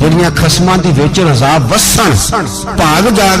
ਜਿਹੜੀਆਂ ਖਸਮਾਂ ਦੀ ਵਿੱਚ ਰਜ਼ਾ ਵਸਣ ਭਾਗ ਜਾਗ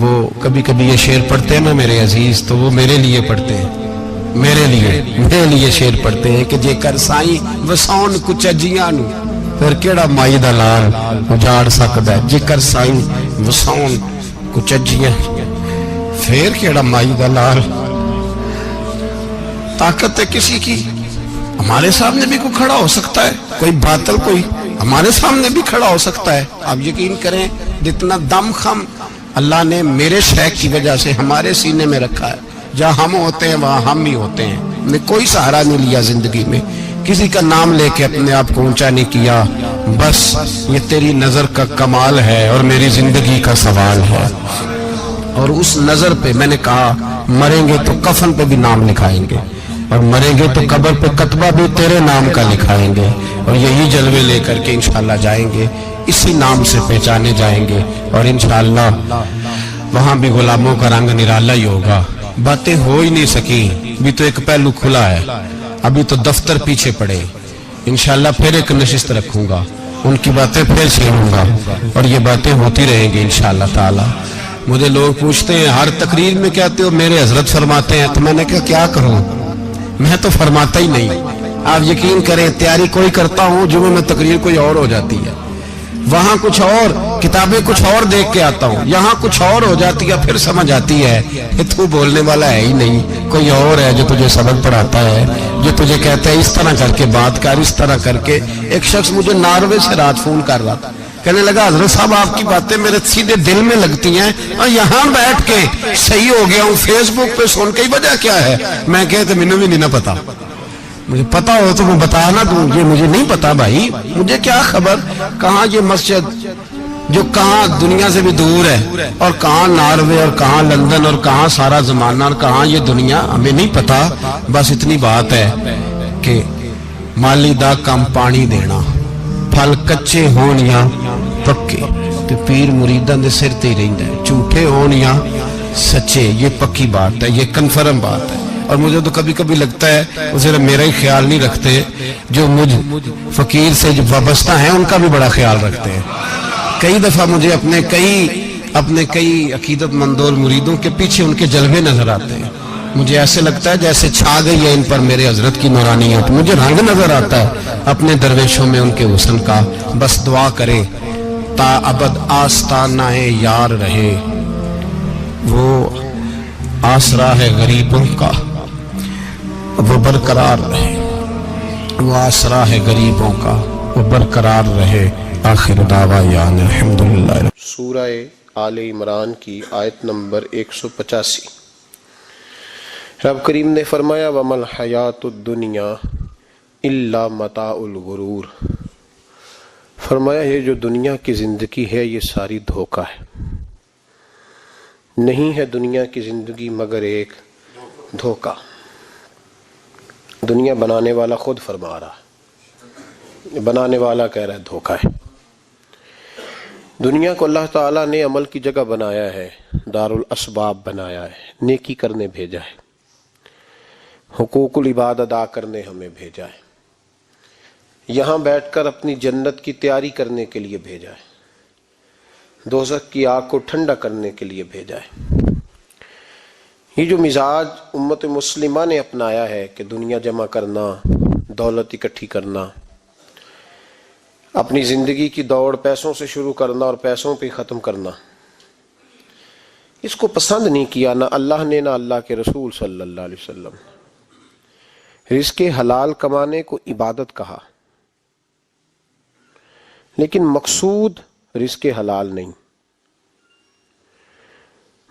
وہ کبھی کبھی یہ شعر پڑھتے ہیں نا میرے عزیز، تو وہ میرے لیے پڑھتے ہیں، میرے لیے شعر پڑھتے ہیں کہ جے کر سائیں وساؤن کچھ اجیاں نو پھر کیڑا مائی دا لال اجاڑ سکدا ہے، جے کر سائیں وساؤن کچھ اجیاں پھر کیڑا مائی دا لال۔ طاقت ہے کسی کی، ہمارے سامنے بھی کوئی کھڑا ہو سکتا ہے، کوئی باطل کوئی ہمارے سامنے بھی کھڑا ہو سکتا ہے۔ آپ یقین کریں جتنا دم خم اللہ نے میرے شیخ کی وجہ سے ہمارے سینے میں رکھا ہے، جہاں ہم ہوتے ہیں وہاں ہم ہی ہوتے ہیں۔ ہم نے کوئی سہارا نہیں لیا زندگی میں، کسی کا نام لے کے اپنے آپ کو اونچا نہیں کیا، بس یہ تیری نظر کا کمال ہے اور میری زندگی کا سوال ہے۔ اور اس نظر پہ میں نے کہا مریں گے تو کفن پہ بھی نام لکھائیں گے، اور مریں گے تو قبر پہ کتبہ بھی تیرے نام کا لکھائیں گے، اور یہی جلوے لے کر کے انشاءاللہ جائیں گے، اسی نام سے پہچانے جائیں گے، اور انشاءاللہ وہاں بھی غلاموں کا رنگ نرالا ہی ہوگا۔ باتیں ہو ہی نہیں سکیں، بھی تو ایک پہلو کھلا ہے، ابھی تو دفتر پیچھے پڑے، انشاءاللہ پھر ایک نشست رکھوں گا، ان کی باتیں پھر چھیڑوں گا، اور یہ باتیں ہوتی رہیں گی انشاءاللہ تعالی۔ مجھے لوگ پوچھتے ہیں ہر تقریر میں کہتے ہو میرے حضرت فرماتے ہیں، تو میں نے کہا کیا کروں، میں تو فرماتا ہی نہیں۔ آپ یقین کریں تیاری کوئی کرتا ہوں، جمعہ میں تقریر کوئی اور ہو جاتی ہے، وہاں کچھ اور کتابیں کچھ اور دیکھ کے آتا ہوں، یہاں کچھ اور ہو جاتی ہے، پھر سمجھ آتی ہے کہ تو بولنے والا ہے ہی نہیں، کوئی اور ہے جو تجھے سبق پڑھاتا ہے، جو تجھے کہتا ہے اس طرح کر کے بات کر، اس طرح کر کے۔ ایک شخص مجھے ناروے سے رات فون کر رہا تھا، کہنے لگا حضرت صاحب آپ کی باتیں میرے سیدھے دل میں لگتی ہیں، اور یہاں بیٹھ کے صحیح ہو گیا ہوں، فیس بک پہ سن کے وجہ کیا ہے؟ میں کہتے مجھے بھی نہیں پتا، مجھے پتا ہو تو میں بتانا دوں، یہ مجھے نہیں پتا بھائی، مجھے کیا خبر کہاں یہ مسجد جو کہاں دنیا سے بھی دور ہے، اور کہاں ناروے اور کہاں لندن اور کہاں سارا زمانہ اور کہاں یہ دنیا، ہمیں نہیں پتا۔ بس اتنی بات ہے کہ مالی دا کم پانی دینا، پھل کچے ہون یا پکے تے پیر مریداں دے سر تے ہی رہندا ہے، جھوٹے ہون یا سچے، یہ پکی بات ہے، یہ کنفرم بات ہے۔ اور مجھے تو کبھی کبھی لگتا ہے وہ صرف میرا ہی خیال نہیں رکھتے، جو مجھ فقیر سے جو وابستہ ہیں ان کا بھی بڑا خیال رکھتے ہیں۔ کئی دفعہ مجھے اپنے کئی عقیدت مندوں مریدوں کے پیچھے ان کے جلوے نظر آتے ہیں، مجھے ایسے لگتا ہے جیسے چھا گئی ہے ان پر میرے حضرت کی نورانیت، مجھے رنگ نظر آتا ہے اپنے درویشوں میں ان کے حسن کا۔ بس دعا کرے تا ابد آستانہ یار رہے، وہ آسرا ہے غریبوں کا، وہ برقرار رہے، وہ آسرا ہے غریبوں کا، وہ برقرار رہے۔ آخر دعوانا الحمدللہ۔ سورہ آل عمران کی آیت نمبر 185۔ رب کریم نے فرمایا وَمَا الْحَيَاةُ الدُّنْيَا إِلَّا مَتَاعُ الْغُرُورِ، فرمایا یہ جو دنیا کی زندگی ہے یہ ساری دھوکہ ہے، نہیں ہے دنیا کی زندگی مگر ایک دھوکہ۔ دنیا بنانے والا خود فرما رہا ہے، بنانے والا کہہ رہا ہے دھوکہ ہے۔ دنیا کو اللہ تعالیٰ نے عمل کی جگہ بنایا ہے، دار الاسباب بنایا ہے، نیکی کرنے بھیجا ہے، حقوق العباد ادا کرنے ہمیں بھیجا ہے، یہاں بیٹھ کر اپنی جنت کی تیاری کرنے کے لیے بھیجا ہے، دوزخ کی آگ کو ٹھنڈا کرنے کے لیے بھیجا ہے۔ یہ جو مزاج امت مسلمہ نے اپنایا ہے کہ دنیا جمع کرنا، دولت اکٹھی کرنا، اپنی زندگی کی دوڑ پیسوں سے شروع کرنا اور پیسوں پہ ختم کرنا، اس کو پسند نہیں کیا نہ اللہ نے نہ اللہ کے رسول صلی اللہ علیہ وسلم۔ رزق حلال کمانے کو عبادت کہا، لیکن مقصود رزق حلال نہیں،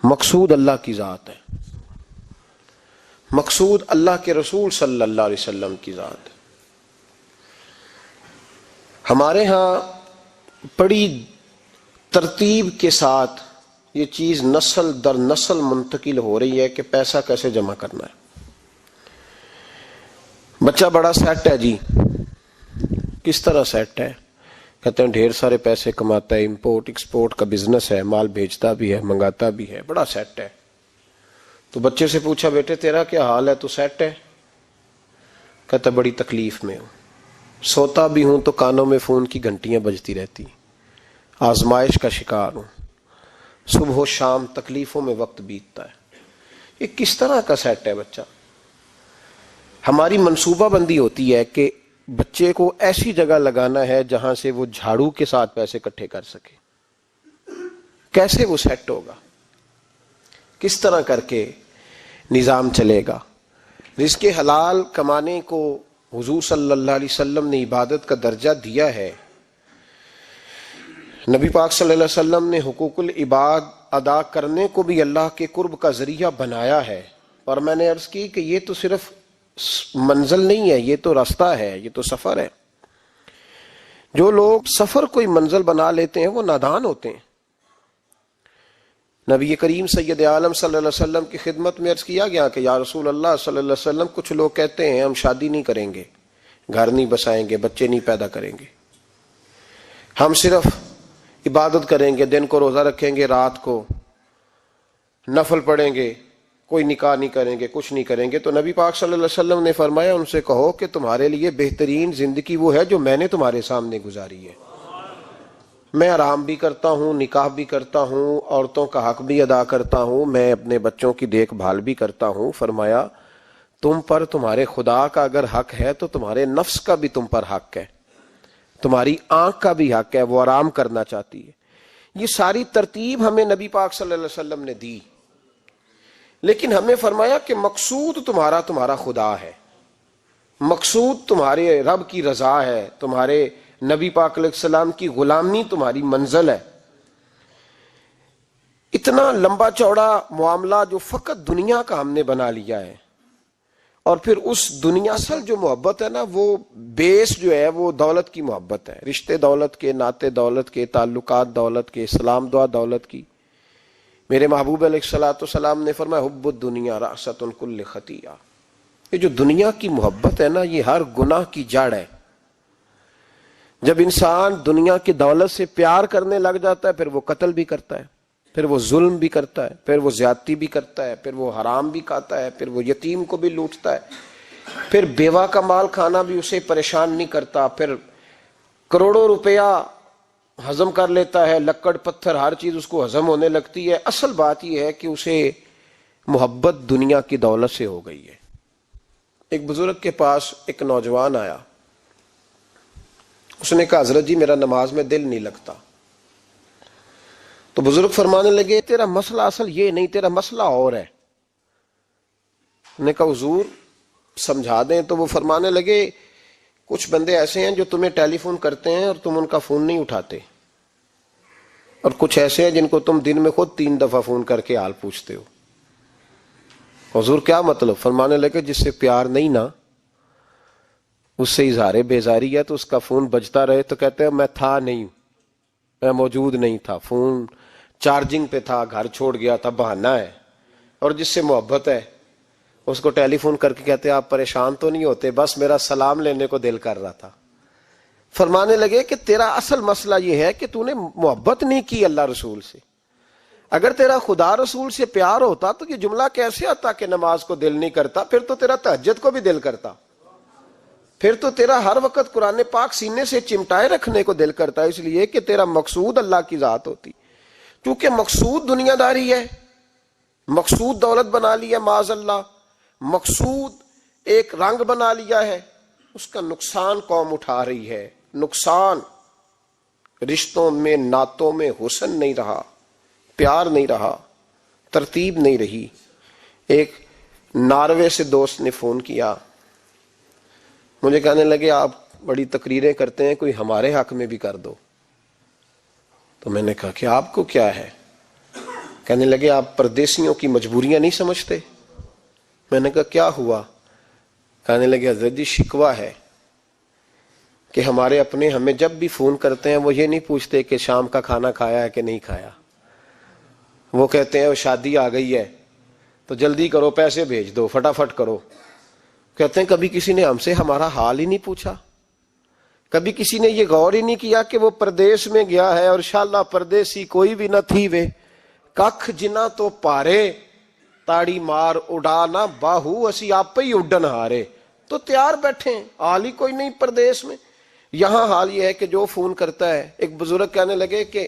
مقصود اللہ کی ذات ہے، مقصود اللہ کے رسول صلی اللہ علیہ وسلم کی ذات ہے۔ ہمارے ہاں بڑی ترتیب کے ساتھ یہ چیز نسل در نسل منتقل ہو رہی ہے کہ پیسہ کیسے جمع کرنا ہے۔ بچہ بڑا سیٹ ہے جی، کس طرح سیٹ ہے؟ کہتے ہیں ڈھیر سارے پیسے کماتا ہے، امپورٹ ایکسپورٹ کا بزنس ہے، مال بھیجتا بھی ہے، منگاتا بھی ہے، بڑا سیٹ ہے۔ تو بچے سے پوچھا بیٹے تیرا کیا حال ہے، تو سیٹ ہے؟ کہتا بڑی تکلیف میں ہوں، سوتا بھی ہوں تو کانوں میں فون کی گھنٹیاں بجتی رہتی، آزمائش کا شکار ہوں، صبح و شام تکلیفوں میں وقت بیتتا ہے. یہ کس طرح کا سیٹ ہے بچہ؟ ہماری منصوبہ بندی ہوتی ہے کہ بچے کو ایسی جگہ لگانا ہے جہاں سے وہ جھاڑو کے ساتھ پیسے اکٹھے کر سکے. کیسے وہ سیٹ ہوگا؟ کس طرح کر کے نظام چلے گا؟ رزق حلال کمانے کو حضور صلی اللہ علیہ وسلم نے عبادت کا درجہ دیا ہے. نبی پاک صلی اللہ علیہ وسلم نے حقوق العباد ادا کرنے کو بھی اللہ کے قرب کا ذریعہ بنایا ہے. اور میں نے عرض کی کہ یہ تو صرف منزل نہیں ہے، یہ تو راستہ ہے، یہ تو سفر ہے. جو لوگ سفر کوئی منزل بنا لیتے ہیں وہ نادان ہوتے ہیں. نبی کریم سید عالم صلی اللہ علیہ وسلم کی خدمت میں عرض کیا گیا کہ یا رسول اللہ صلی اللہ علیہ وسلم، کچھ لوگ کہتے ہیں ہم شادی نہیں کریں گے، گھر نہیں بسائیں گے، بچے نہیں پیدا کریں گے، ہم صرف عبادت کریں گے، دن کو روزہ رکھیں گے، رات کو نفل پڑھیں گے، کوئی نکاح نہیں کریں گے، کچھ نہیں کریں گے. تو نبی پاک صلی اللہ علیہ وسلم نے فرمایا ان سے کہو کہ تمہارے لیے بہترین زندگی وہ ہے جو میں نے تمہارے سامنے گزاری ہے. میں آرام بھی کرتا ہوں، نکاح بھی کرتا ہوں، عورتوں کا حق بھی ادا کرتا ہوں، میں اپنے بچوں کی دیکھ بھال بھی کرتا ہوں. فرمایا تم پر تمہارے خدا کا اگر حق ہے تو تمہارے نفس کا بھی تم پر حق ہے، تمہاری آنکھ کا بھی حق ہے، وہ آرام کرنا چاہتی ہے. یہ ساری ترتیب ہمیں نبی پاک صلی اللہ علیہ وسلم نے دی، لیکن ہمیں فرمایا کہ مقصود تمہارا خدا ہے، مقصود تمہارے رب کی رضا ہے، تمہارے نبی پاک علیہ السلام کی غلامی تمہاری منزل ہے. اتنا لمبا چوڑا معاملہ جو فقط دنیا کا ہم نے بنا لیا ہے، اور پھر اس دنیا اصل جو محبت ہے نا، وہ بیس جو ہے وہ دولت کی محبت ہے، رشتے دولت کے، ناطے دولت کے، تعلقات دولت کے، سلام دعا دولت کی. میرے محبوب علیہ الصلوۃ والسلام نے فرمایا حب الدنیا رأسۃ کل خطیئہ. یہ جو دنیا کی محبت ہے نا، یہ ہر گناہ کی جڑ ہے. جب انسان دنیا کی دولت سے پیار کرنے لگ جاتا ہے، پھر وہ قتل بھی کرتا ہے، پھر وہ ظلم بھی کرتا ہے، پھر وہ زیادتی بھی کرتا ہے، پھر وہ حرام بھی کھاتا ہے، پھر وہ یتیم کو بھی لوٹتا ہے، پھر بیوہ کا مال کھانا بھی اسے پریشان نہیں کرتا، پھر کروڑوں روپیہ ہضم کر لیتا ہے، لکڑ پتھر ہر چیز اس کو ہضم ہونے لگتی ہے. اصل بات یہ ہے کہ اسے محبت دنیا کی دولت سے ہو گئی ہے. ایک بزرگ کے پاس ایک نوجوان آیا، اس نے کہا حضرت جی میرا نماز میں دل نہیں لگتا. تو بزرگ فرمانے لگے تیرا مسئلہ اصل یہ نہیں، تیرا مسئلہ اور ہے. نے کہا حضور سمجھا دیں. تو وہ فرمانے لگے کچھ بندے ایسے ہیں جو تمہیں ٹیلی فون کرتے ہیں اور تم ان کا فون نہیں اٹھاتے، اور کچھ ایسے ہیں جن کو تم دن میں خود 3 دفعہ فون کر کے حال پوچھتے ہو. حضور کیا مطلب؟ فرمانے لگے جس سے پیار نہیں نا، اس سے اظہار بیزاری ہے، تو اس کا فون بجتا رہے تو کہتے ہیں میں تھا نہیں، میں موجود نہیں تھا، فون چارجنگ پہ تھا، گھر چھوڑ گیا تھا، بہانہ ہے. اور جس سے محبت ہے اس کو ٹیلی فون کر کے کہتے ہیں آپ پریشان تو نہیں ہوتے، بس میرا سلام لینے کو دل کر رہا تھا. فرمانے لگے کہ تیرا اصل مسئلہ یہ ہے کہ تو نے محبت نہیں کی اللہ رسول سے. اگر تیرا خدا رسول سے پیار ہوتا تو یہ جملہ کیسے آتا کہ نماز کو دل نہیں کرتا؟ پھر تو تیرا تہجد کو بھی دل کرتا، پھر تو تیرا ہر وقت قرآن پاک سینے سے چمٹائے رکھنے کو دل کرتا ہے. اس لیے کہ تیرا مقصود اللہ کی ذات ہوتی. کیونکہ مقصود دنیا داری ہے، مقصود دولت بنا لیا معاذ اللہ، مقصود ایک رنگ بنا لیا ہے، اس کا نقصان قوم اٹھا رہی ہے. نقصان رشتوں میں، نعتوں میں حسن نہیں رہا، پیار نہیں رہا، ترتیب نہیں رہی. ایک ناروے سے دوست نے فون کیا، مجھے کہنے لگے آپ بڑی تقریریں کرتے ہیں، کوئی ہمارے حق میں بھی کر دو. تو میں نے کہا کہ آپ کو کیا ہے؟ کہنے لگے آپ پردیسیوں کی مجبوریاں نہیں سمجھتے. میں نے کہا کیا ہوا؟ کہنے لگے حضرت جی شکوہ ہے کہ ہمارے اپنے ہمیں جب بھی فون کرتے ہیں وہ یہ نہیں پوچھتے کہ شام کا کھانا کھایا ہے کہ نہیں کھایا. وہ کہتے ہیں وہ شادی آ گئی ہے تو جلدی کرو، پیسے بھیج دو، فٹافٹ کرو. کہتے ہیں کبھی کسی نے ہم سے ہمارا حال ہی نہیں پوچھا، کبھی کسی نے یہ غور ہی نہیں کیا کہ وہ پردیس میں گیا ہے اور انشاءاللہ پردیسی کوئی بھی نہ تھی وے ککھ جنا تو پارے تاڑی مار اڑانا باہو اسی آپ ہی اڈن ہارے. تو تیار بیٹھے ہیں، حال ہی کوئی نہیں پردیس میں. یہاں حال یہ ہے کہ جو فون کرتا ہے، ایک بزرگ کہنے لگے کہ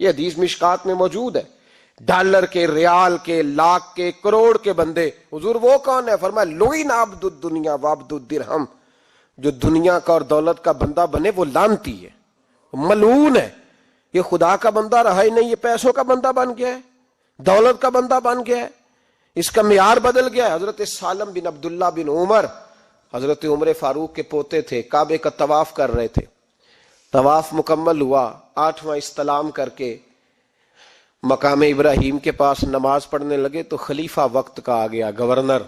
یہ حدیث مشکات میں موجود ہے. ڈالر کے، ریال کے، لاکھ کے، کروڑ کے بندے. حضور وہ کون ہے؟ فرمایا لعن عبد الدنیا وعبد الدرہم. جو دنیا کا اور دولت کا بندہ بنے وہ لعنتی ہے، ملعون ہے. یہ خدا کا بندہ رہا ہی نہیں، یہ پیسوں کا بندہ بن گیا ہے، دولت کا بندہ بن گیا ہے. اس کا معیار بدل گیا ہے. حضرت سالم بن عبداللہ بن عمر، حضرت عمر فاروق کے پوتے تھے، کعبے کا طواف کر رہے تھے. طواف مکمل ہوا، 8واں استلام کر کے مقام ابراہیم کے پاس نماز پڑھنے لگے تو خلیفہ وقت کا آ گیا، گورنر.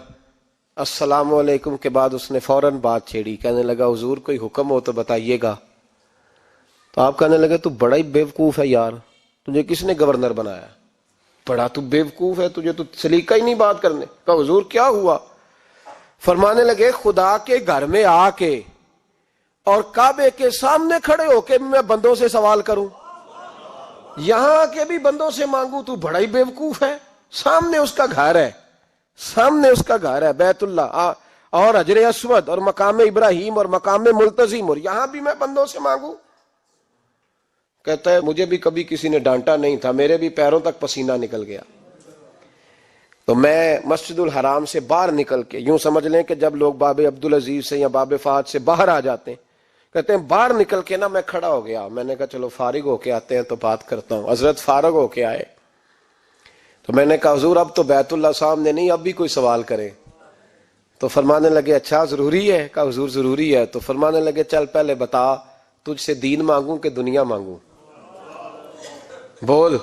السلام علیکم کے بعد اس نے فوراً بات چھیڑی، کہنے لگا حضور کوئی حکم ہو تو بتائیے گا. تو آپ کہنے لگے تو بڑا ہی بیوقوف ہے یار، تجھے کس نے گورنر بنایا؟ بڑا تو بیوقوف ہے، تجھے تو سلیقہ ہی نہیں بات کرنے کا. حضور کیا ہوا؟ فرمانے لگے خدا کے گھر میں آ کے اور کعبے کے سامنے کھڑے ہو کے میں بندوں سے سوال کروں، یہاں آ کے بھی بندوں سے مانگوں، تو بڑا ہی بیوقوف ہے. سامنے اس کا گھر ہے، سامنے اس کا گھر ہے بیت اللہ اور حجر اسود اور مقام ابراہیم اور مقام ملتزم، اور یہاں بھی میں بندوں سے مانگوں. کہتا ہے مجھے بھی کبھی کسی نے ڈانٹا نہیں تھا، میرے بھی پیروں تک پسینہ نکل گیا. تو میں مسجد الحرام سے باہر نکل کے، یوں سمجھ لیں کہ جب لوگ باب عبدالعزیز سے یا باب فہد سے باہر آ جاتے ہیں، کہتے ہیں باہر نکل کے نا میں کھڑا ہو گیا. میں نے کہا چلو فارغ ہو کے آتے ہیں تو بات کرتا ہوں. حضرت فارغ ہو کے آئے تو میں نے کہا حضور اب تو بیت اللہ سامنے نہیں، اب بھی کوئی سوال کرے. تو فرمانے لگے اچھا ضروری ہے؟ کہا حضور ضروری ہے. تو فرمانے لگے چل پہلے بتا تجھ سے دین مانگوں کہ دنیا مانگوں، بول.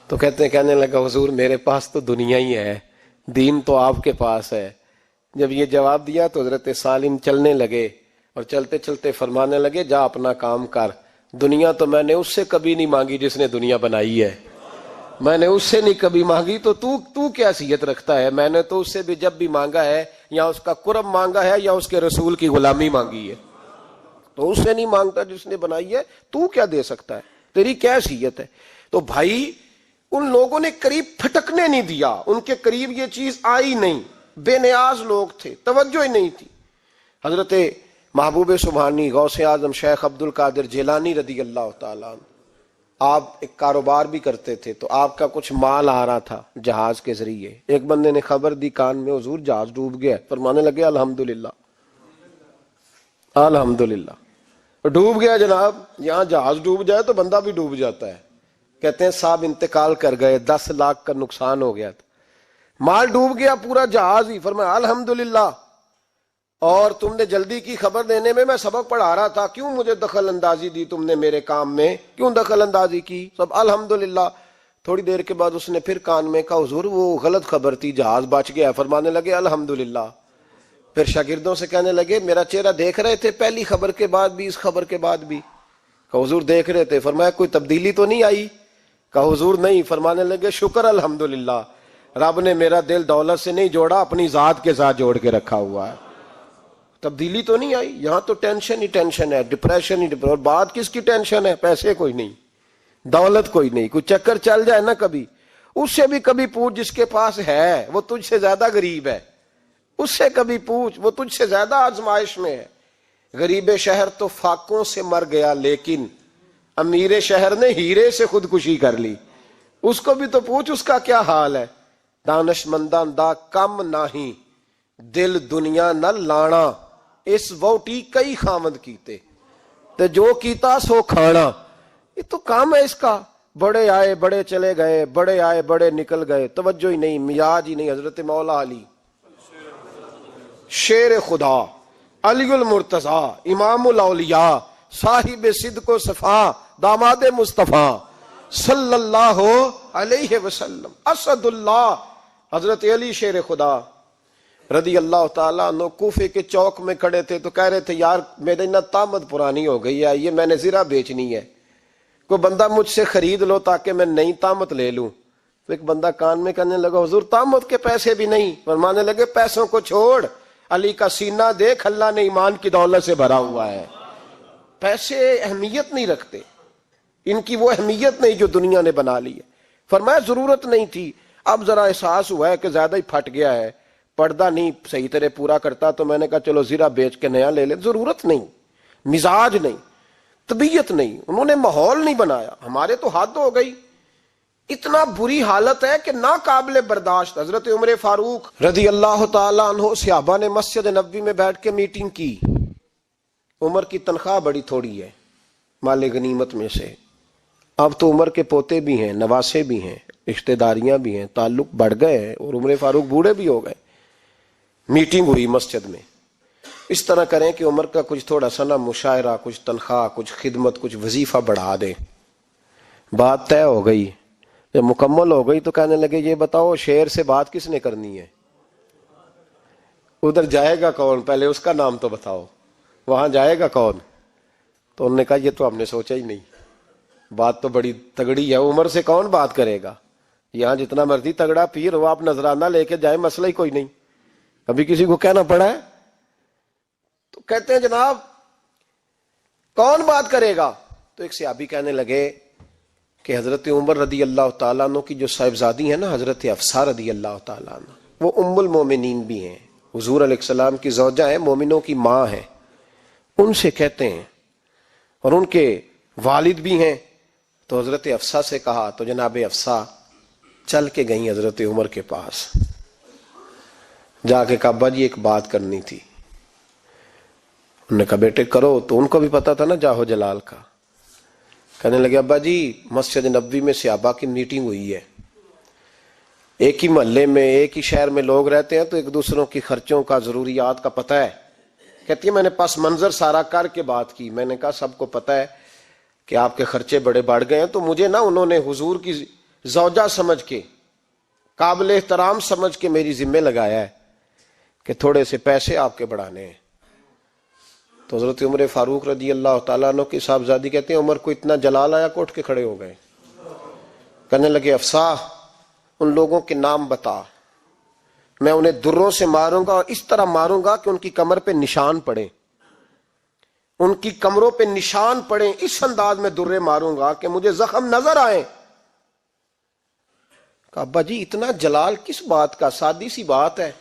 تو کہنے لگا حضور میرے پاس تو دنیا ہی ہے، دین تو آپ کے پاس ہے. جب یہ جواب دیا تو حضرت سالم چلنے لگے اور چلتے چلتے فرمانے لگے جا اپنا کام کر، دنیا تو میں نے اس سے کبھی نہیں مانگی جس نے دنیا بنائی ہے، میں نے اس سے نہیں کبھی مانگی، تو کیا حیثیت رکھتا ہے؟ میں نے تو اس سے بھی جب بھی مانگا ہے یا اس کا قرب مانگا ہے یا اس کے رسول کی غلامی مانگی ہے، تو اس سے نہیں مانگتا جس نے بنائی ہے. تو کیا دے سکتا ہے؟ تیری کیا حیثیت ہے؟ تو بھائی ان لوگوں نے قریب پھٹکنے نہیں دیا، ان کے قریب یہ چیز آئی نہیں. بے نیاز لوگ تھے، توجہ ہی نہیں تھی. حضرت محبوب سبحانی غوث اعظم شیخ عبد القادر جیلانی رضی اللہ تعالیٰ عنہ، آپ ایک کاروبار بھی کرتے تھے، تو آپ کا کچھ مال آ رہا تھا جہاز کے ذریعے. ایک بندے نے خبر دی کان میں حضور جہاز ڈوب گیا. فرمانے لگے الحمدللہ الحمدللہ. ڈوب گیا جناب، یہاں جہاز ڈوب جائے تو بندہ بھی ڈوب جاتا ہے. کہتے ہیں صاحب انتقال کر گئے، 10 لاکھ کا نقصان ہو گیا تھا، مال ڈوب گیا پورا جہاز ہی. فرمایا الحمدللہ، اور تم نے جلدی کی خبر دینے میں سبق پڑھا رہا تھا، کیوں مجھے دخل اندازی دی تم نے میرے کام میں، کیوں دخل اندازی کی؟ سب الحمدللہ. تھوڑی دیر کے بعد اس نے پھر کان میں کہا حضور وہ غلط خبر تھی، جہاز بچ گیا. فرمانے لگے الحمدللہ. پھر شاگردوں سے کہنے لگے میرا چہرہ دیکھ رہے تھے پہلی خبر کے بعد بھی، اس خبر کے بعد بھی؟ کہا حضور دیکھ رہے تھے. فرمایا کوئی تبدیلی تو نہیں آئی؟ کہا حضور نہیں. فرمانے لگے شکر الحمدللہ، رب نے میرا دل دولت سے نہیں جوڑا، اپنی ذات کے ساتھ جوڑ کے رکھا ہوا ہے، تبدیلی تو نہیں آئی. یہاں تو ٹینشن ہی ٹینشن ہے، ڈپریشن ہی ڈپریشن. اور بات کس کی ٹینشن ہے؟ پیسے کوئی نہیں، دولت کوئی نہیں. کوئی چکر چل جائے نا کبھی، اس سے بھی کبھی پوچھ جس کے پاس ہے وہ تجھ سے زیادہ غریب ہے، اس سے کبھی پوچھ وہ تجھ سے زیادہ آزمائش میں ہے. غریب شہر تو فاقوں سے مر گیا، لیکن امیر شہر نے ہیرے سے خودکشی کر لی. اس کو بھی تو پوچھ اس کا کیا حال ہے. دانش مندان دا کم نہیں، دل دنیا نہ لانا، اس ووٹی کئی خامد کیتے تے جو کیتا سو کھانا. یہ تو کام ہے اس کا. بڑے آئے بڑے چلے گئے، بڑے آئے بڑے نکل گئے، توجہ ہی نہیں، مزاج ہی نہیں. حضرت مولا علی شیر خدا، علی المرتضی، امام الاولیاء، صاحب صدق و صفا، داماد مصطفیٰ صلی اللہ علیہ وسلم، اسد اللہ، حضرت علی شیر خدا رضی اللہ تعالیٰ عنہ کوفے کے چوک میں کھڑے تھے تو کہہ رہے تھے یار میری نا طامت پرانی ہو گئی ہے، یہ میں نے زرہ بیچنی ہے، کوئی بندہ مجھ سے خرید لو تاکہ میں نئی طامت لے لوں. تو ایک بندہ کان میں کہنے لگا حضور طامت کے پیسے بھی نہیں. فرمانے لگے پیسوں کو چھوڑ، علی کا سینہ دیکھ، اللہ نے ایمان کی دولت سے بھرا ہوا ہے. پیسے اہمیت نہیں رکھتے، ان کی وہ اہمیت نہیں جو دنیا نے بنا لی ہے. فرمایا ضرورت نہیں تھی، اب ذرا احساس ہوا ہے کہ زیادہ ہی پھٹ گیا ہے، پردہ نہیں صحیح طرح پورا کرتا، تو میں نے کہا چلو زرہ بیچ کے نیا لے لے. ضرورت نہیں، مزاج نہیں. طبیعت نہیں, انہوں نے ماحول نہیں بنایا. ہمارے تو حد ہو گئی, اتنا بری حالت ہے کہ ناقابل برداشت. حضرت عمر فاروق رضی اللہ تعالی عنہ صحابہ نے مسجد نبوی میں بیٹھ کے میٹنگ کی. عمر کی تنخواہ بڑی تھوڑی ہے مال غنیمت میں سے, اب تو عمر کے پوتے بھی ہیں, نواسے بھی ہیں, رشتہ داریاں بھی ہیں, تعلق بڑھ گئے ہیں, اور عمر فاروق بوڑھے بھی ہو گئے. میٹنگ ہوئی مسجد میں, اس طرح کریں کہ عمر کا کچھ تھوڑا سا نا مشاعرہ, کچھ تنخواہ, کچھ خدمت, کچھ وظیفہ بڑھا دیں. بات طے ہو گئی. جب مکمل ہو گئی تو کہنے لگے یہ بتاؤ شیر سے بات کس نے کرنی ہے, ادھر جائے گا کون, پہلے اس کا نام تو بتاؤ, وہاں جائے گا کون. تو انہوں نے کہا یہ تو ہم نے سوچا ہی نہیں, بات تو بڑی تگڑی ہے, عمر سے کون بات کرے گا, یہاں جتنا مرضی تگڑا پیر ہو آپ نذرانہ لے کے جائیں مسئلہ ہی کوئی نہیں. کبھی کسی کو کہنا پڑا ہے؟ تو کہتے ہیں جناب کون بات کرے گا. تو ایک صحابی کہنے لگے کہ حضرت عمر رضی اللہ تعالیٰ عنہ کی جو صاحبزادی ہیں نا, حضرت حفصہ رضی اللہ تعالیٰ عنہ, وہ ام المومنین بھی ہیں, حضور علیہ السلام کی زوجہ ہیں, مومنوں کی ماں ہیں, ان سے کہتے ہیں, اور ان کے والد بھی ہیں. تو حضرت حفصہ سے کہا تو جناب حفصہ چل کے گئیں حضرت عمر کے پاس, جا کے کہا ابا جی ایک بات کرنی تھی. انہوں نے کہا بیٹے کرو. تو ان کو بھی پتا تھا نا جاہو جلال کا. کہنے لگے ابا جی مسجد نبوی میں صحابہ کی میٹنگ ہوئی ہے, ایک ہی محلے میں ایک ہی شہر میں لوگ رہتے ہیں تو ایک دوسروں کی خرچوں کا ضروریات کا پتہ ہے. کہتی ہے میں نے پس منظر سارا کر کے بات کی, میں نے کہا سب کو پتہ ہے کہ آپ کے خرچے بڑے بڑھ گئے ہیں, تو مجھے نا انہوں نے حضور کی زوجہ سمجھ کے, قابل احترام سمجھ کے میری ذمہ لگایا ہے کہ تھوڑے سے پیسے آپ کے بڑھانے ہیں. تو حضرت عمر فاروق رضی اللہ تعالیٰ عنہ کی صاحبزادی کہتے ہیں عمر کو اتنا جلال آیا کہ اٹھ کے کھڑے ہو گئے. کہنے لگے حفصہ ان لوگوں کے نام بتا, میں انہیں دروں سے ماروں گا, اور اس طرح ماروں گا کہ ان کی کمر پہ نشان پڑے, ان کی کمروں پہ نشان پڑے, اس انداز میں درے ماروں گا کہ مجھے زخم نظر آئے. کہا ابا جی اتنا جلال کس بات کا, سادی سی بات ہے.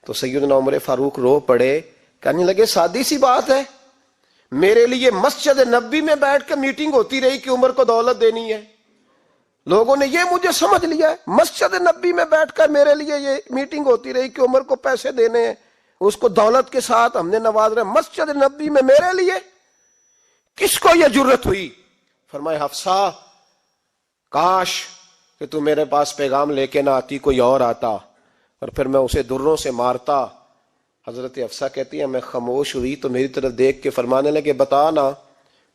تو سیدنا عمر فاروق رو پڑے, کہنے لگے سادی سی بات ہے, میرے لیے مسجد نبوی میں بیٹھ کے میٹنگ ہوتی رہی کہ عمر کو دولت دینی ہے, لوگوں نے یہ مجھے سمجھ لیا ہے. مسجد نبوی میں بیٹھ کر میرے لیے یہ میٹنگ ہوتی رہی کہ عمر کو پیسے دینے ہیں, اس کو دولت کے ساتھ ہم نے نواز رہے. مسجد نبوی میں میرے لیے کس کو یہ جرت ہوئی؟ فرمائے حفصہ کاش کہ تو میرے پاس پیغام لے کے نہ آتی, کوئی اور آتا اور پھر میں اسے دروں سے مارتا. حضرت حفصہ کہتی ہے میں خاموش ہوئی تو میری طرف دیکھ کے فرمانے لگے بتا نا,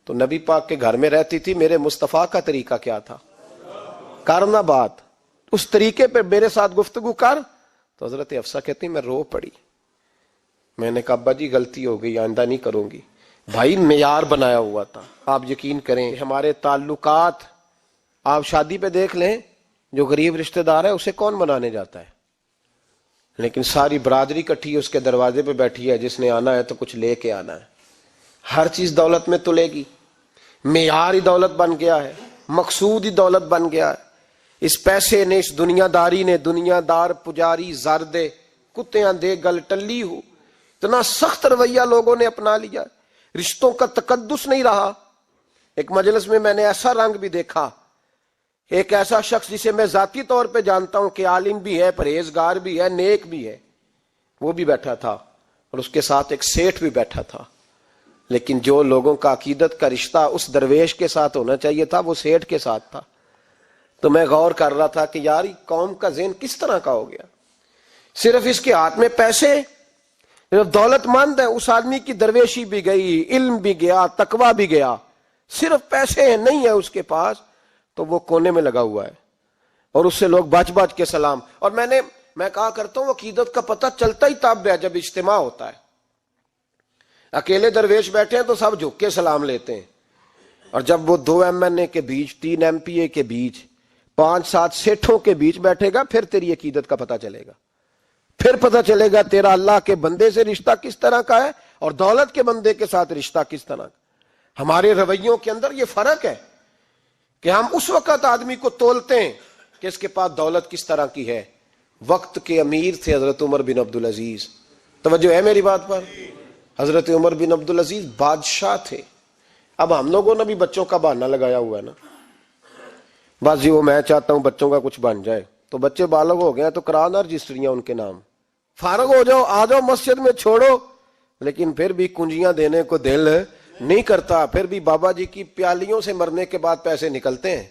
تو نبی پاک کے گھر میں رہتی تھی, میرے مصطفیٰ کا طریقہ کیا تھا, کرنا بات اس طریقے پہ میرے ساتھ گفتگو کر. تو حضرت حفصہ کہتی میں رو پڑی. میں نے کہا ابا جی غلطی ہو گئی, آئندہ نہیں کروں گی. بھائی معیار بنایا ہوا تھا, آپ یقین کریں ہمارے تعلقات آپ شادی پہ دیکھ لیں, جو غریب رشتہ دار ہے اسے کون بنانے جاتا ہے, لیکن ساری برادری کٹھی اس کے دروازے پہ بیٹھی ہے, جس نے آنا ہے تو کچھ لے کے آنا ہے. ہر چیز دولت میں تلے گی, معیار ہی دولت بن گیا ہے, مقصود ہی دولت بن گیا ہے. اس پیسے نے, اس دنیا داری نے, دنیا دار پجاری زردے کتیاں دے گل ٹلی ہو, اتنا سخت رویہ لوگوں نے اپنا لیا, رشتوں کا تقدس نہیں رہا. ایک مجلس میں نے ایسا رنگ بھی دیکھا, ایک ایسا شخص جسے میں ذاتی طور پہ جانتا ہوں کہ عالم بھی ہے, پرہیزگار بھی ہے, نیک بھی ہے, وہ بھی بیٹھا تھا, اور اس کے ساتھ ایک سیٹھ بھی بیٹھا تھا. لیکن جو لوگوں کا عقیدت کا رشتہ اس درویش کے ساتھ ہونا چاہیے تھا وہ سیٹھ کے ساتھ تھا. تو میں غور کر رہا تھا کہ یار قوم کا ذہن کس طرح کا ہو گیا, صرف اس کے ہاتھ میں پیسے, صرف دولت مند ہے, اس آدمی کی درویشی بھی گئی, علم بھی گیا, تقوی بھی گیا, صرف پیسے ہیں نہیں ہے اس کے پاس, تو وہ کونے میں لگا ہوا ہے, اور اس سے لوگ بچ بچ کے سلام. اور میں کہا کرتا ہوں عقیدت کا پتہ چلتا ہی تب ہے جب اجتماع ہوتا ہے. اکیلے درویش بیٹھے ہیں تو سب جھک کے سلام لیتے ہیں, اور جب وہ 2 MNA کے بیچ, 3 MPA کے بیچ, 5-7 سیٹھوں کے بیچ بیٹھے گا, پھر تیری عقیدت کا پتہ چلے گا, پھر پتہ چلے گا تیرا اللہ کے بندے سے رشتہ کس طرح کا ہے اور دولت کے بندے کے ساتھ رشتہ کس طرح کا. ہمارے رویوں کے اندر یہ فرق ہے کہ ہم اس وقت آدمی کو تولتے ہیں کہ اس کے پاس دولت کس طرح کی ہے. وقت کے امیر تھے حضرت عمر بن عبدالعزیز, توجہ ہے میری بات پر. حضرت عمر بن عبدالعزیز بادشاہ تھے, اب ہم لوگوں نے بھی بچوں کا بہانہ لگایا ہوا ہے نا، بس جی وہ میں چاہتا ہوں بچوں کا کچھ بن جائے، تو بچے بالغ ہو گئے تو کرانا رجسٹریاں ان کے نام، فارغ ہو جاؤ آ جاؤ مسجد میں چھوڑو، لیکن پھر بھی کنجیاں دینے کو دل نہیں کرتا، پھر بھی بابا جی کی پیالیوں سے مرنے کے بعد پیسے نکلتے ہیں،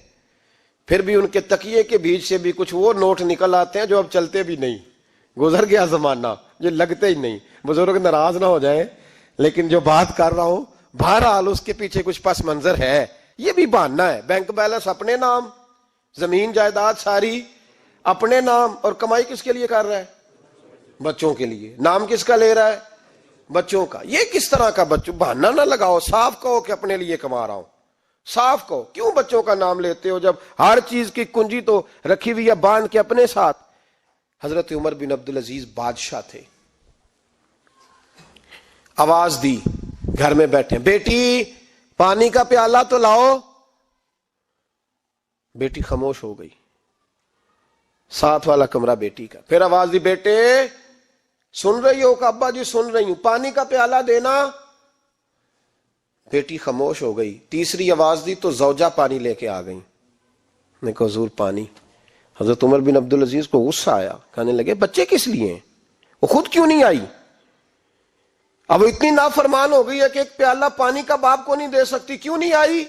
پھر بھی ان کے تکیے کے بیچ سے بھی کچھ وہ نوٹ نکل آتے ہیں جو اب چلتے بھی نہیں، گزر گیا زمانہ، جو لگتے ہی نہیں، بزرگ ناراض نہ ہو جائیں، لیکن جو بات کر رہا ہوں بہرحال اس کے پیچھے کچھ پس منظر ہے، یہ بھی بہانہ ہے، بینک بیلنس اپنے نام، زمین جائیداد ساری اپنے نام، اور کمائی کس کے لیے کر رہا ہے؟ بچوں کے لیے، نام کس کا لے رہا ہے؟ بچوں کا۔ یہ کس طرح کا بچوں؟ بہانہ نہ لگاؤ، صاف کہو کہ اپنے لیے کما رہا ہوں، صاف کہو، کیوں بچوں کا نام لیتے ہو جب ہر چیز کی کنجی تو رکھی ہوئی ہے باندھ کے اپنے ساتھ۔ حضرت عمر بن عبدالعزیز بادشاہ تھے، آواز دی، گھر میں بیٹھے، بیٹی پانی کا پیالہ تو لاؤ، بیٹی خاموش ہو گئی، ساتھ والا کمرہ بیٹی کا، پھر آواز دی، بیٹے سن رہی ہو کہ ابا جی سن رہی ہوں، پانی کا پیالہ دینا، بیٹی خاموش ہو گئی، تیسری آواز دی تو زوجہ پانی لے کے آ گئی، نے کہا حضور پانی۔ حضرت عمر بن عبدالعزیز کو غصہ آیا، کہنے لگے بچے کس لیے ہیں، وہ خود کیوں نہیں آئی؟ اب وہ اتنی نافرمان ہو گئی ہے کہ ایک پیالہ پانی کا باپ کو نہیں دے سکتی، کیوں نہیں آئی؟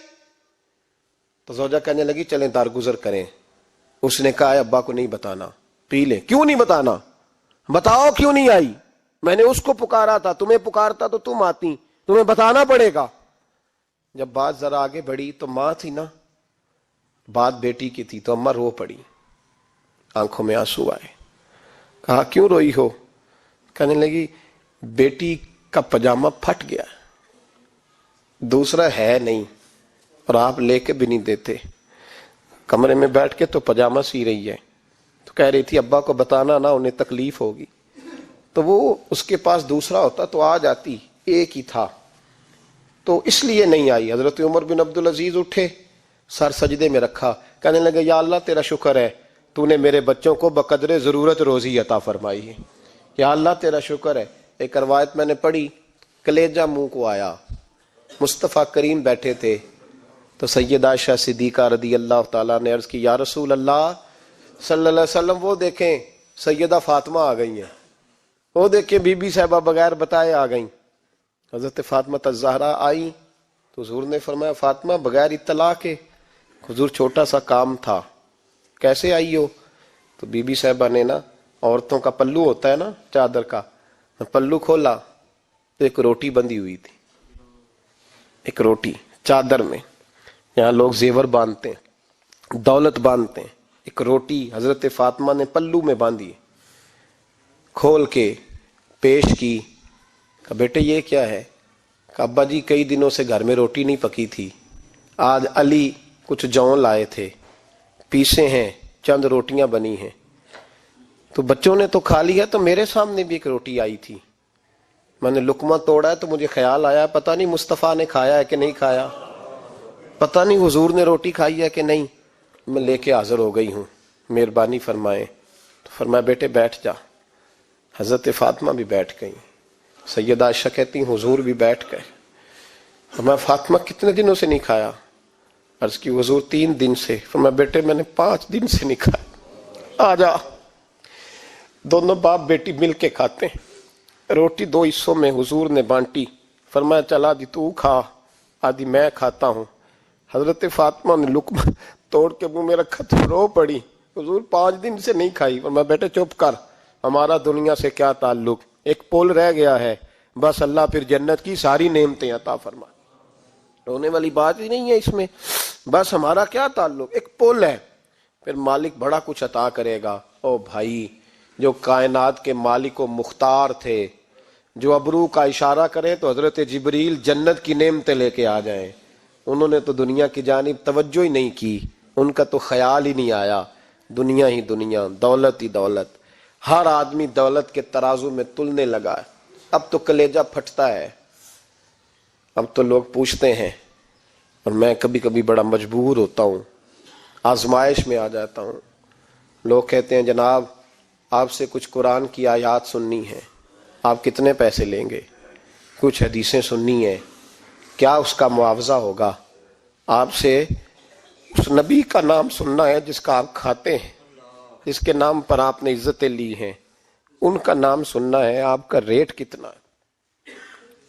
تو زوجہ کہنے لگی چلیں درگزر کریں۔ اس نے کہا ابا کو نہیں بتانا، پی لیں۔ کیوں نہیں بتانا؟ بتاؤ کیوں نہیں آئی؟ میں نے اس کو پکارا تھا، تمہیں پکارتا تو تم آتی، تمہیں بتانا پڑے گا۔ جب بات ذرا آگے بڑھی تو ماں تھی نا، بات بیٹی کی تھی، تو اماں رو پڑی، آنکھوں میں آنسو آئے۔ کہا کیوں روئی ہو؟ کہنے لگی بیٹی کا پاجامہ پھٹ گیا، دوسرا ہے نہیں، اور آپ لے کے بھی نہیں دیتے، کمرے میں بیٹھ کے تو پاجامہ سی رہی ہے، تو کہہ رہی تھی ابا کو بتانا نا، انہیں تکلیف ہوگی، تو وہ اس کے پاس دوسرا ہوتا تو آ جاتی، ایک ہی تھا، تو اس لیے نہیں آئی۔ حضرت عمر بن عبدالعزیز اٹھے، سر سجدے میں رکھا، کہنے لگے یا اللہ تیرا شکر ہے، تو نے میرے بچوں کو بقدر ضرورت روزی عطا فرمائی ہے، یا اللہ تیرا شکر ہے۔ ایک روایت میں نے پڑھی، کلیجہ منہ کو آیا، مصطفیٰ کریم بیٹھے تھے، تو سیدہ عائشہ صدیقہ رضی اللہ تعالیٰ نے عرض کی یا رسول اللہ صلی اللہ علیہ وسلم وہ دیکھیں سیدہ فاطمہ آ گئی ہیں، وہ دیکھیں بی بی صاحبہ بغیر بتائے آ گئیں۔ حضرت فاطمہ الزہرا آئی تو حضور نے فرمایا فاطمہ بغیر اطلاع کے؟ حضور چھوٹا سا کام تھا۔ کیسے آئی ہو؟ تو بی بی صاحبہ نے نا، عورتوں کا پلو ہوتا ہے نا چادر کا، پلو کھولا تو ایک روٹی بندھی ہوئی تھی، ایک روٹی چادر میں، یہاں لوگ زیور باندھتے ہیں، دولت باندھتے ہیں، ایک روٹی حضرت فاطمہ نے پلو میں باندھی، کھول کے پیش کی۔ کہا بیٹے یہ کیا ہے؟ کہا ابا جی کئی دنوں سے گھر میں روٹی نہیں پکی تھی، آج علی کچھ جون لائے تھے، پیسے ہیں، چند روٹیاں بنی ہیں، تو بچوں نے تو کھا لیا، تو میرے سامنے بھی ایک روٹی آئی تھی، میں نے لقمہ توڑا ہے تو مجھے خیال آیا پتہ نہیں مصطفیٰ نے کھایا ہے کہ نہیں کھایا، پتہ نہیں حضور نے روٹی کھائی ہے کہ نہیں، میں لے کے حاضر ہو گئی ہوں، مہربانی فرمائیں۔ تو فرمایا بیٹے بیٹھ جا۔ حضرت فاطمہ بھی بیٹھ گئی، سیدہ عائشہ کہتی ہیں حضور بھی بیٹھ گئے۔ فرمایا فاطمہ کتنے دنوں سے نہیں کھایا؟ عرض کی حضور 3 دن سے۔ فرمایا بیٹے میں نے 5 دن سے نہیں کھایا، آ جا۔ دونوں باپ بیٹی مل کے کھاتے ہیں، روٹی 2 حصوں میں حضور نے بانٹی، فرمایا چلا آدھی تو کھا آدھی میں کھاتا ہوں۔ حضرت فاطمہ نے لقمہ توڑ کے منہ میں رکھا تو رو پڑی، حضور 5 دن سے نہیں کھائی۔ فرمایا بیٹے چپ کر، ہمارا دنیا سے کیا تعلق، ایک پل رہ گیا ہے، بس اللہ پھر جنت کی ساری نعمتیں عطا فرما، رونے والی بات ہی نہیں ہے اس میں، بس ہمارا کیا تعلق، ایک پل ہے، پھر مالک بڑا کچھ عطا کرے گا۔ او بھائی جو کائنات کے مالک و مختار تھے، جو ابرو کا اشارہ کریں تو حضرت جبریل جنت کی نعمتیں لے کے آ جائیں، انہوں نے تو دنیا کی جانب توجہ ہی نہیں کی، ان کا تو خیال ہی نہیں آیا، دنیا ہی دنیا، دولت ہی دولت، ہر آدمی دولت کے ترازو میں تلنے لگا ہے۔ اب تو کلیجہ پھٹتا ہے، اب تو لوگ پوچھتے ہیں، اور میں کبھی کبھی بڑا مجبور ہوتا ہوں، آزمائش میں آ جاتا ہوں، لوگ کہتے ہیں جناب آپ سے کچھ قرآن کی آیات سننی ہے، آپ کتنے پیسے لیں گے؟ کچھ حدیثیں سننی ہیں، کیا اس کا معاوضہ ہوگا؟ آپ سے اس نبی کا نام سننا ہے جس کا آپ کھاتے ہیں، جس کے نام پر آپ نے عزتیں لی ہیں، ان کا نام سننا ہے۔ آپ کا ریٹ کتنا ہے؟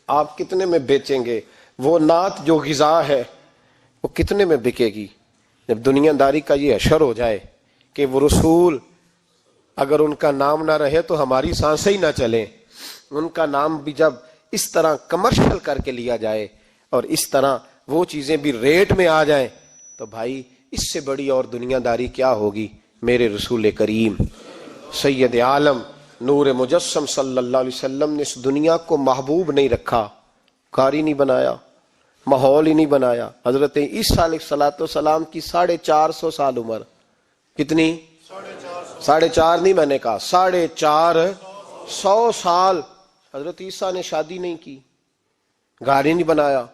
آپ کتنے میں بیچیں گے؟ وہ نعت جو غذا ہے وہ کتنے میں بکے گی؟ جب دنیا داری کا یہ اشر ہو جائے کہ وہ رسول اگر ان کا نام نہ رہے تو ہماری سانسیں ہی نہ چلیں، ان کا نام بھی جب اس طرح کمرشل کر کے لیا جائے اور اس طرح وہ چیزیں بھی ریٹ میں آ جائیں، تو بھائی اس سے بڑی اور دنیا داری کیا ہوگی؟ میرے رسول کریم سید عالم نور مجسم صلی اللہ علیہ وسلم نے اس دنیا کو محبوب نہیں رکھا، قاری نہیں بنایا، ماحول ہی نہیں بنایا۔ حضرت عیسیٰ علیہ الصلوۃ والسلام کی 450 سال عمر، کتنی؟ 4.5 نہیں، میں نے کہا 450 سال حضرت عیسیٰ نے شادی نہیں کی، گاڑی نہیں بنایا،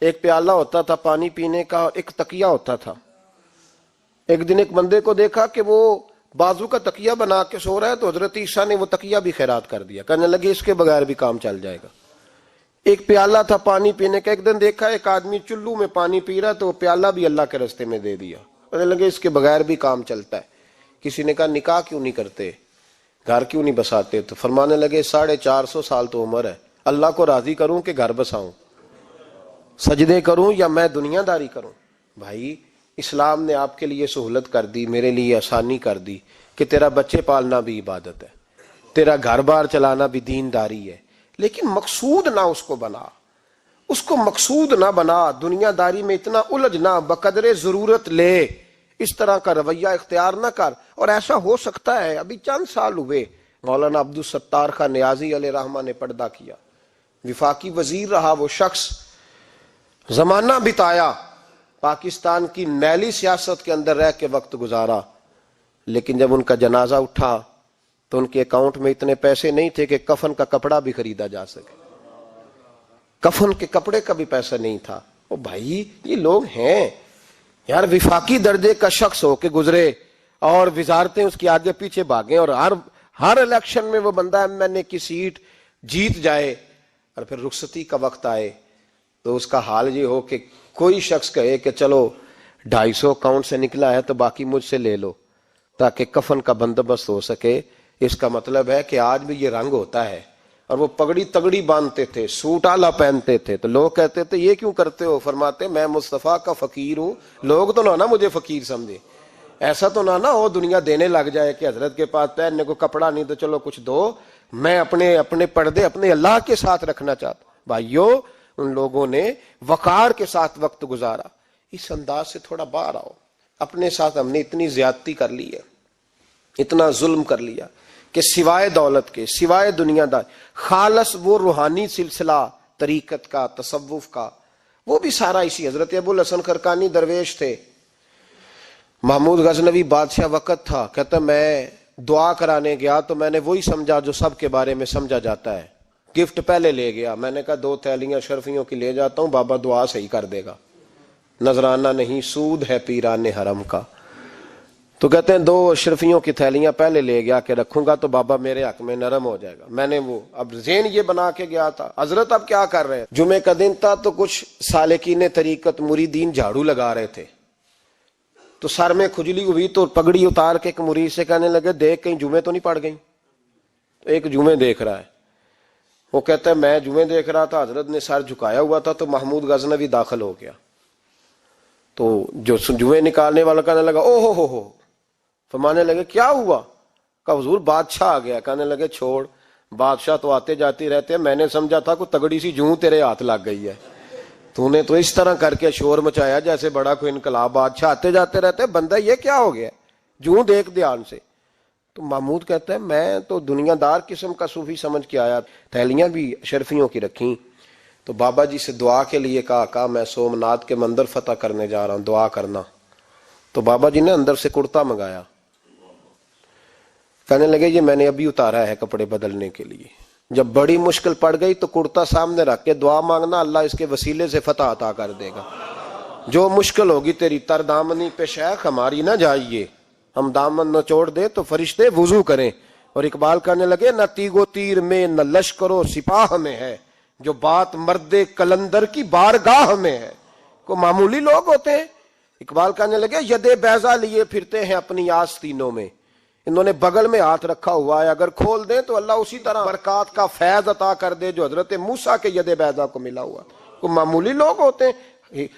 ایک پیالہ ہوتا تھا پانی پینے کا اور ایک تکیہ ہوتا تھا۔ ایک دن ایک بندے کو دیکھا کہ وہ بازو کا تکیہ بنا کے سو رہا ہے، تو حضرت عیسیٰ نے وہ تکیہ بھی خیرات کر دیا، کہنے لگے اس کے بغیر بھی کام چل جائے گا۔ ایک پیالہ تھا پانی پینے کا، ایک دن دیکھا ایک آدمی چلو میں پانی پی رہا تو وہ پیالہ بھی اللہ کے راستے میں دے دیا، کہنے لگے اس کے بغیر بھی کام چلتا ہے۔ کسی نے کہا نکاح کیوں نہیں کرتے، گھر کیوں نہیں بساتے؟ تو فرمانے لگے 450 سال تو عمر ہے، اللہ کو راضی کروں کہ گھر بساؤں، سجدے کروں یا میں دنیا داری کروں؟ بھائی اسلام نے آپ کے لیے سہولت کر دی، میرے لیے آسانی کر دی کہ تیرا بچے پالنا بھی عبادت ہے، تیرا گھر بار چلانا بھی دینداری ہے، لیکن مقصود نہ اس کو بنا، اس کو مقصود نہ بنا، دنیا داری میں اتنا الجھ نہ، بقدر ضرورت لے، اس طرح کا رویہ اختیار نہ کر۔ اور ایسا ہو سکتا ہے، ابھی چند سال ہوئے مولانا عبدالستار خان نیازی علیہ رحمہ نے پردہ کیا، وفاقی وزیر رہا وہ شخص، زمانہ بتایا، پاکستان کی میلی سیاست کے اندر رہ کے وقت گزارا، لیکن جب ان کا جنازہ اٹھا تو ان کے اکاؤنٹ میں اتنے پیسے نہیں تھے کہ کفن کا کپڑا بھی خریدا جا سکے، کفن کے کپڑے کا بھی پیسہ نہیں تھا۔ او بھائی یہ لوگ ہیں یار، وفاقی درجے کا شخص ہو کے گزرے اور وزارتیں اس کے آگے پیچھے بھاگیں، اور ہر الیکشن میں وہ بندہ ایم کی سیٹ جیت جائے، اور پھر رخصتی کا وقت آئے تو اس کا حال یہ ہو کہ کوئی شخص کہے کہ چلو 250 اکاؤنٹ سے نکلا ہے تو باقی مجھ سے لے لو تاکہ کفن کا بندوبست ہو سکے۔ اس کا مطلب ہے کہ آج بھی یہ رنگ ہوتا ہے۔ اور وہ پگڑی تگڑی باندھتے تھے، سوٹ اعلیٰ پہنتے تھے، تو لوگ کہتے تھے یہ کیوں کرتے ہو؟ فرماتے میں مصطفیٰ کا فقیر ہوں، لوگ تو نہ مجھے فقیر سمجھے، ایسا تو نہ ہو دنیا دینے لگ جائے کہ حضرت کے پاس پہننے کو کپڑا نہیں تو چلو کچھ دو، میں اپنے پردے اپنے اللہ کے ساتھ رکھنا چاہتا ہوں۔ بھائیو ان لوگوں نے وقار کے ساتھ وقت گزارا۔ اس انداز سے تھوڑا باہر آؤ۔ اپنے ساتھ ہم نے اتنی زیادتی کر لی ہے، اتنا ظلم کر لیا کہ سوائے دولت کے، سوائے دنیا دار، خالص وہ روحانی سلسلہ طریقت کا، تصوف کا، وہ بھی سارا اسی۔ حضرت ابو الحسن خرقانی درویش تھے، محمود غزنوی بادشاہ وقت تھا، کہتا میں دعا کرانے گیا تو میں نے وہی سمجھا جو سب کے بارے میں سمجھا جاتا ہے، گفٹ پہلے لے گیا، میں نے کہا 2 تھیلیاں شرفیوں کی لے جاتا ہوں، بابا دعا صحیح کر دے گا، نذرانہ نہیں سود ہے پیران حرم کا۔ تو کہتے ہیں 2 اشرفیوں کی تھیلیاں پہلے لے گیا کہ رکھوں گا تو بابا میرے حق میں نرم ہو جائے گا۔ میں نے وہ اب ذہن یہ بنا کے گیا تھا، حضرت اب کیا کر رہے ہیں؟ جمعے کا دن تھا تو کچھ سالکین طریقت مریدین جھاڑو لگا رہے تھے، تو سر میں کھجلی ہوئی تو پگڑی اتار کے ایک مرید سے کہنے لگے دیکھ کہیں جمعے تو نہیں پڑ گئی؟ تو ایک جمعے دیکھ رہا ہے، وہ کہتا ہے میں جمعے دیکھ رہا تھا، حضرت نے سر جھکایا ہوا تھا تو محمود غزنوی داخل ہو گیا، تو جو جمعے نکالنے والا کہنے لگا او ہو، فرمانے لگے کیا ہوا؟ کہا حضور بادشاہ آ گیا۔ کہنے لگے چھوڑ، بادشاہ تو آتے جاتے رہتے ہیں، میں نے سمجھا تھا کوئی تگڑی سی جوں تیرے ہاتھ لگ گئی ہے، تو نے تو اس طرح کر کے شور مچایا جیسے بڑا کوئی انقلاب، بادشاہ آتے جاتے رہتے ہیں، بندہ یہ کیا ہو گیا؟ جوں دیکھ دھیان سے۔ تو محمود کہتا ہے میں تو دنیا دار قسم کا صوفی سمجھ کے آیا، تھیلیاں بھی شرفیوں کی رکھیں، تو بابا جی سے دعا کے لیے کہا میں سومناتھ کے مندر فتح کرنے جا رہا ہوں، دعا کرنا۔ تو بابا جی نے اندر سے کرتا منگایا، کہنے لگے یہ میں نے ابھی اتارا ہے کپڑے بدلنے کے لیے، جب بڑی مشکل پڑ گئی تو کرتا سامنے رکھ کے دعا مانگنا، اللہ اس کے وسیلے سے فتح عطا کر دے گا۔ جو مشکل ہوگی تیری تر دامنی پہ شیخ ہماری نہ جائیے، ہم دامن نہ چھوڑ دے تو فرشتے وضو کریں۔ اور اقبال کہنے لگے نہ تیگو تیر میں نہ لشکر و سپاہ میں ہے، جو بات مرد کلندر کی بارگاہ میں ہے. کو معمولی لوگ ہوتے ہیں. اقبال کہنے لگے یدے بیضا لیے پھرتے ہیں اپنی آستینوں میں. انہوں نے بغل میں ہاتھ رکھا ہوا ہے, اگر کھول دیں تو اللہ اسی طرح برکات کا فیض عطا کر دے جو حضرت موسیٰ کے ید بیضا کو ملا ہوا. کو معمولی لوگ ہوتے ہیں.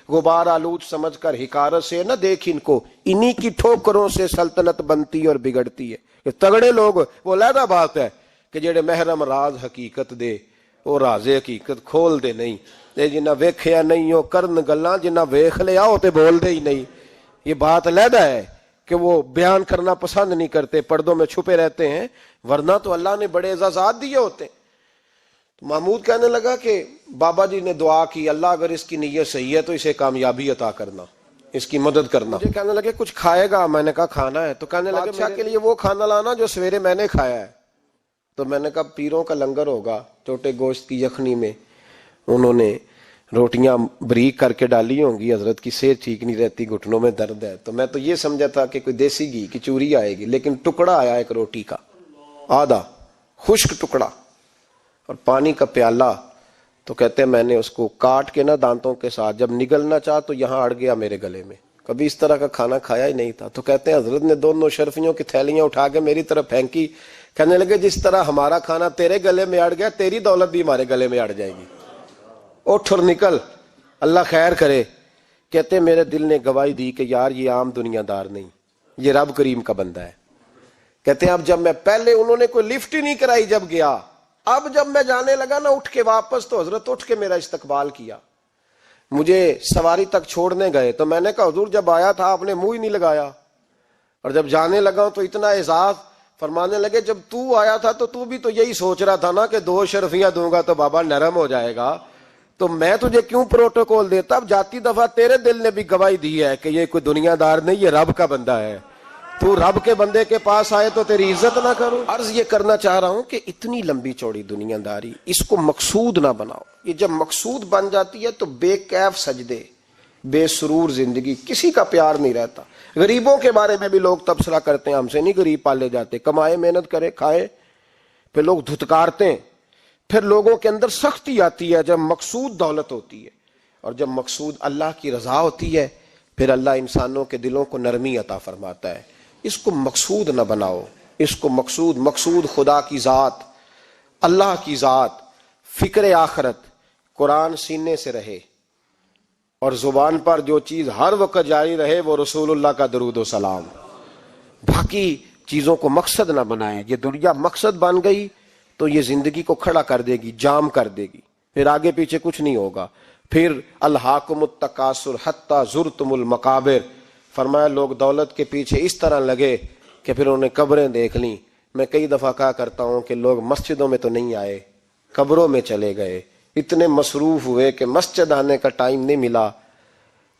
غبار آلود سمجھ کر حکارت سے نہ دیکھ ان کو, انہی کی ٹھوکروں سے سلطنت بنتی اور بگڑتی ہے. کہ تگڑے لوگ وہ علیحدہ بات ہے کہ جڑے محرم راز حقیقت دے وہ راز حقیقت کھول دے نہیں. جنہ ویکھیا نہیں ہو کرن گلاں, جنہ ویکھ لیا ہو تے بول دے ہی نہیں. یہ بات علیحدہ ہے کہ وہ بیان کرنا پسند نہیں کرتے, پردوں میں چھپے رہتے ہیں, ورنہ تو اللہ نے بڑے اعزازات دیے ہوتے ہیں. تو محمود کہنے لگا کہ بابا جی نے دعا کی اللہ اگر اس کی نیت صحیح ہے تو اسے کامیابی عطا کرنا, اس کی مدد کرنا. مجھے کہنے لگے کچھ کھائے گا؟ میں نے کہا کھانا ہے. تو کہنے لگے بادشاہ کے لیے وہ کھانا لانا جو سویرے میں نے کھایا ہے. تو میں نے کہا پیروں کا لنگر ہوگا, چھوٹے گوشت کی یخنی میں انہوں نے روٹیاں بریک کر کے ڈالی ہوں گی. حضرت کی صحت ٹھیک نہیں رہتی, گھٹنوں میں درد ہے. تو میں تو یہ سمجھا تھا کہ کوئی دیسی گھی کی چوری آئے گی, لیکن ٹکڑا آیا ایک روٹی کا, آدھا خشک ٹکڑا, اور پانی کا پیالہ. تو کہتے ہیں میں نے اس کو کاٹ کے نا دانتوں کے ساتھ, جب نگلنا چاہ تو یہاں اڑ گیا میرے گلے میں. کبھی اس طرح کا کھانا کھایا ہی نہیں تھا. تو کہتے ہیں حضرت نے دونوں شرفیوں کی تھیلیاں اٹھا کے میری طرف پھینکی. کہنے لگے جس طرح ہمارا کھانا تیرے گلے میں اڑ گیا, تیری دولت بھی ہمارے گلے میں اڑ جائے گی. اٹھ اور نکل, اللہ خیر کرے. کہتے ہیں میرے دل نے گواہی دی کہ یار یہ عام دنیا دار نہیں, یہ رب کریم کا بندہ ہے. کہتے ہیں اب جب میں پہلے انہوں نے کوئی لفٹ ہی نہیں کرائی جب گیا, اب جب میں جانے لگا نا اٹھ کے واپس, تو حضرت اٹھ کے میرا استقبال کیا. مجھے سواری تک چھوڑنے گئے تو میں نے کہا حضور جب آیا تھا آپ نے منہ ہی نہیں لگایا, اور جب جانے لگا تو اتنا اعزاز. فرمانے لگے جب تو آیا تھا تو بھی تو یہی سوچ رہا تھا نا کہ 2 شرفیاں دوں گا تو بابا نرم ہو جائے گا, تو میں تجھے کیوں پروٹوکول دیتا. اب جاتی دفعہ تیرے دل نے بھی گواہی دی ہے کہ یہ کوئی دنیا دار نہیں, یہ رب کا بندہ ہے. تو رب کے بندے کے پاس آئے تو تیری عزت نہ کروں. عرض یہ کرنا چاہ رہا ہوں کہ اتنی لمبی چوڑی دنیا داری اس کو مقصود نہ بناؤ. یہ جب مقصود بن جاتی ہے تو بے کیف سجدے, بے سرور زندگی, کسی کا پیار نہیں رہتا. غریبوں کے بارے میں بھی لوگ تبصرہ کرتے ہیں, ہم سے نہیں غریب پالے جاتے, کمائے محنت کرے کھائے. پھر لوگ دھتکارتے ہیں. پھر لوگوں کے اندر سختی آتی ہے جب مقصود دولت ہوتی ہے, اور جب مقصود اللہ کی رضا ہوتی ہے پھر اللہ انسانوں کے دلوں کو نرمی عطا فرماتا ہے. اس کو مقصود نہ بناؤ, اس کو مقصود خدا کی ذات, اللہ کی ذات, فکر آخرت, قرآن سینے سے رہے, اور زبان پر جو چیز ہر وقت جاری رہے وہ رسول اللہ کا درود و سلام. باقی چیزوں کو مقصد نہ بنائیں. یہ دنیا مقصد بن گئی تو یہ زندگی کو کھڑا کر دے گی, جام کر دے گی, پھر آگے پیچھے کچھ نہیں ہوگا. پھر الہاکم التکاثر حتی زرتم المقابر. فرمایا لوگ دولت کے پیچھے اس طرح لگے کہ پھر انہوں نے قبریں دیکھ لیں. میں کئی دفعہ کہا کرتا ہوں کہ لوگ مسجدوں میں تو نہیں آئے, قبروں میں چلے گئے. اتنے مصروف ہوئے کہ مسجد آنے کا ٹائم نہیں ملا,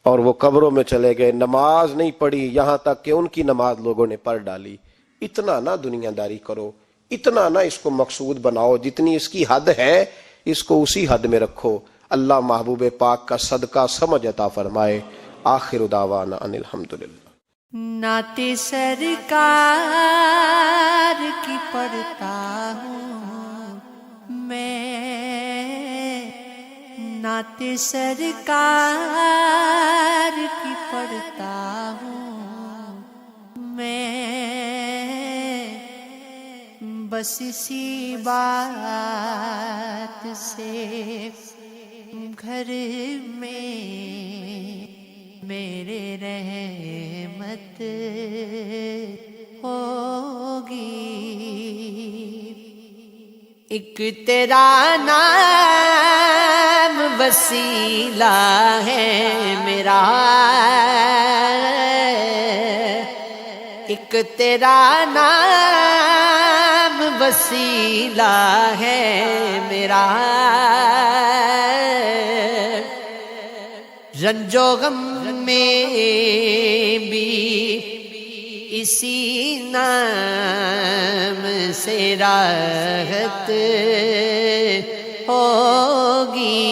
اور وہ قبروں میں چلے گئے. نماز نہیں پڑھی, یہاں تک کہ ان کی نماز لوگوں نے پڑھ ڈالی. اتنا نہ دنیا داری کرو, اتنا نہ اس کو مقصود بناؤ. جتنی اس کی حد ہے اس کو اسی حد میں رکھو. اللہ محبوب پاک کا صدقہ سمجھ عطا فرمائے. آخر دعوانا ان الحمدللہ. نعت سرکار کی پڑھتا ہوں میں, نعت سرکار کی پڑھتا ہوں میں, بس اسی بات سے گھر میں میرے رحمت ہوگی. ایک تیرا نام وسیلہ ہے میرا, ایک تیرا نام وسیلہ ہے میرا, رنج و غم میں بھی اسی نام سے راحت ہوگی.